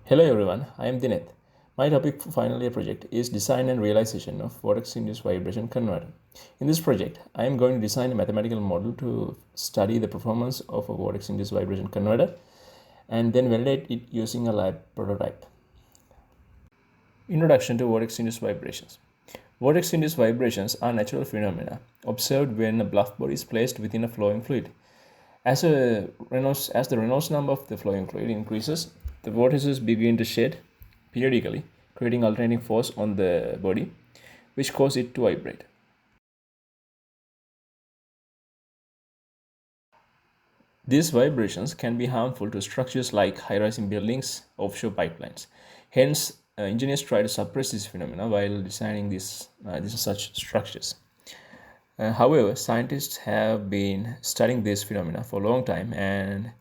Hello everyone, I am Dineth. My topic for final year project is design and realization of vortex induced vibration converter. In this project, I am going to design a mathematical model to study the performance of a vortex induced vibration converter and then validate it using a lab prototype. Introduction to vortex induced vibrations. Vortex induced vibrations are natural phenomena observed when a bluff body is placed within a flowing fluid. As the Reynolds number of the flowing fluid increases, the vortices begin to shed periodically, creating alternating force on the body, which cause it to vibrate. These vibrations can be harmful to structures like high-rising buildings, offshore pipelines. Hence, engineers try to suppress this phenomena while designing these such structures. However, scientists have been studying this phenomena for a long time, and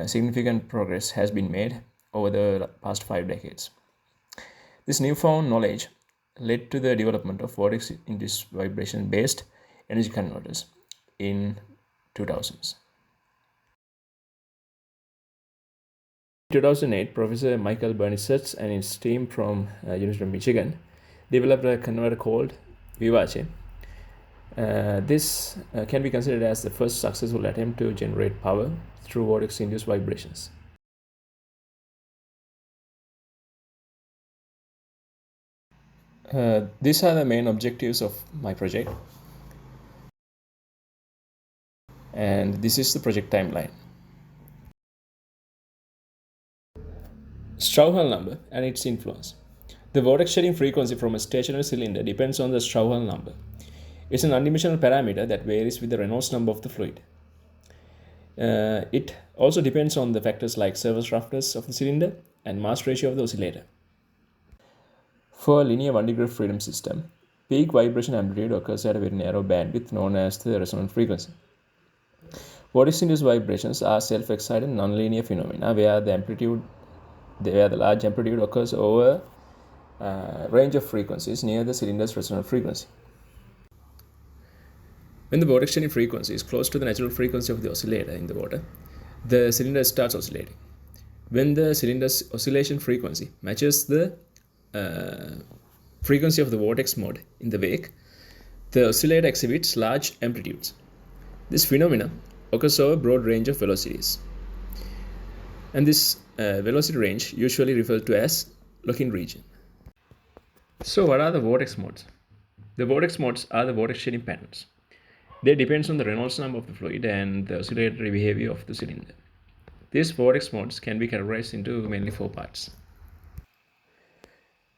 significant progress has been made over the past 5 decades. This newfound knowledge led to the development of vortex-induced vibration-based energy converters in 2000s. In 2008, Professor Michael Bernissetz and his team from University of Michigan developed a converter called VIVConverterMidEval. This can be considered as the first successful attempt to generate power through vortex-induced vibrations. These are the main objectives of my project, and this is the project timeline. Strouhal number and its influence. The vortex shedding frequency from a stationary cylinder depends on the Strouhal number. It's an undimensional parameter that varies with the Reynolds number of the fluid. It also depends on the factors like surface roughness of the cylinder and mass ratio of the oscillator. For a linear 1 degree of freedom system, peak vibration amplitude occurs at a very narrow bandwidth known as the resonant frequency. Vortex-induced vibrations are self-excited nonlinear phenomena where the large amplitude occurs over a range of frequencies near the cylinder's resonant frequency. When the vortex shedding frequency is close to the natural frequency of the oscillator in the water, the cylinder starts oscillating. When the cylinder's oscillation frequency matches the frequency of the vortex mode in the wake, the oscillator exhibits large amplitudes. This phenomenon occurs over a broad range of velocities. And this velocity range usually referred to as lock-in region. So what are the vortex modes? The vortex modes are the vortex shedding patterns. They depend on the Reynolds number of the fluid and the oscillatory behavior of the cylinder. These vortex modes can be categorized into mainly 4 parts.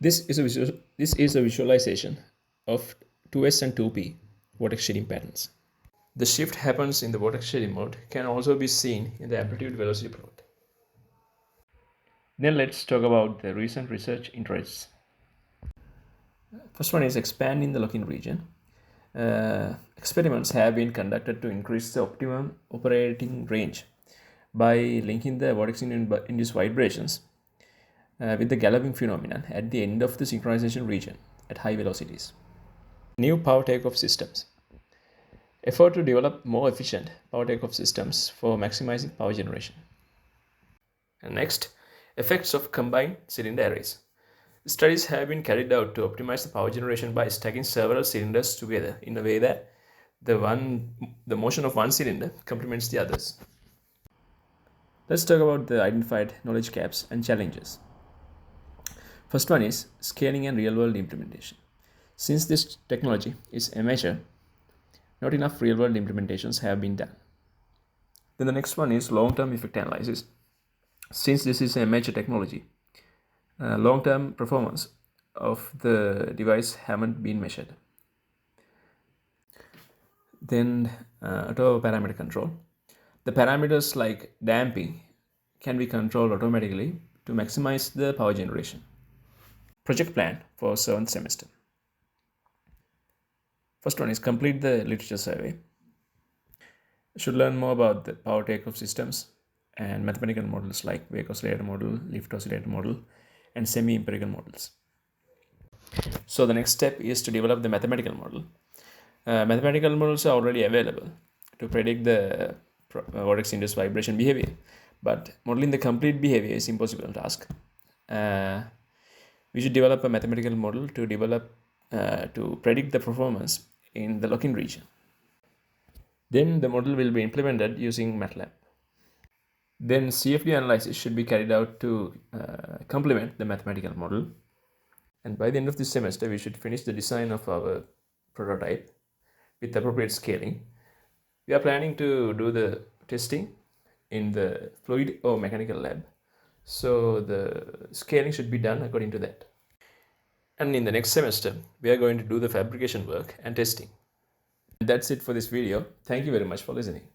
This is a visualization of 2S and 2P vortex shedding patterns. The shift happens in the vortex shedding mode can also be seen in the amplitude velocity plot. Then let's talk about the recent research interests. First one is expanding the lock-in region. Experiments have been conducted to increase the optimum operating range by linking the vortex-induced vibrations with the galloping phenomenon at the end of the synchronization region at high velocities. New power takeoff systems. Effort to develop more efficient power takeoff systems for maximizing power generation. And next, effects of combined cylinder arrays. Studies have been carried out to optimize the power generation by stacking several cylinders together in a way that the motion of one cylinder complements the others. Let's talk about the identified knowledge gaps and challenges. First one is scaling and real-world implementation. Since this technology is amateur, not enough real-world implementations have been done. Then the next one is long-term effect analysis. Since this is a amateur technology, long-term performance of the device haven't been measured. Then auto parameter control. The parameters like damping can be controlled automatically to maximize the power generation. Project plan for 7th semester. First one is complete the literature survey. You should learn more about the power takeoff systems and mathematical models like wake oscillator model, lift oscillator model, and semi-empirical models. So the next step is to develop the mathematical model. Mathematical models are already available to predict the vortex-induced vibration behavior, but modeling the complete behavior is impossible task. we should develop a mathematical model to predict the performance in the lock-in region. Then the model will be implemented using MATLAB. Then CFD analysis should be carried out to complement the mathematical model. And by the end of this semester, we should finish the design of our prototype with appropriate scaling. We are planning to do the testing in the fluid or mechanical lab. So the scaling should be done according to that. And in the next semester, we are going to do the fabrication work and testing. That's it for this video. Thank you very much for listening.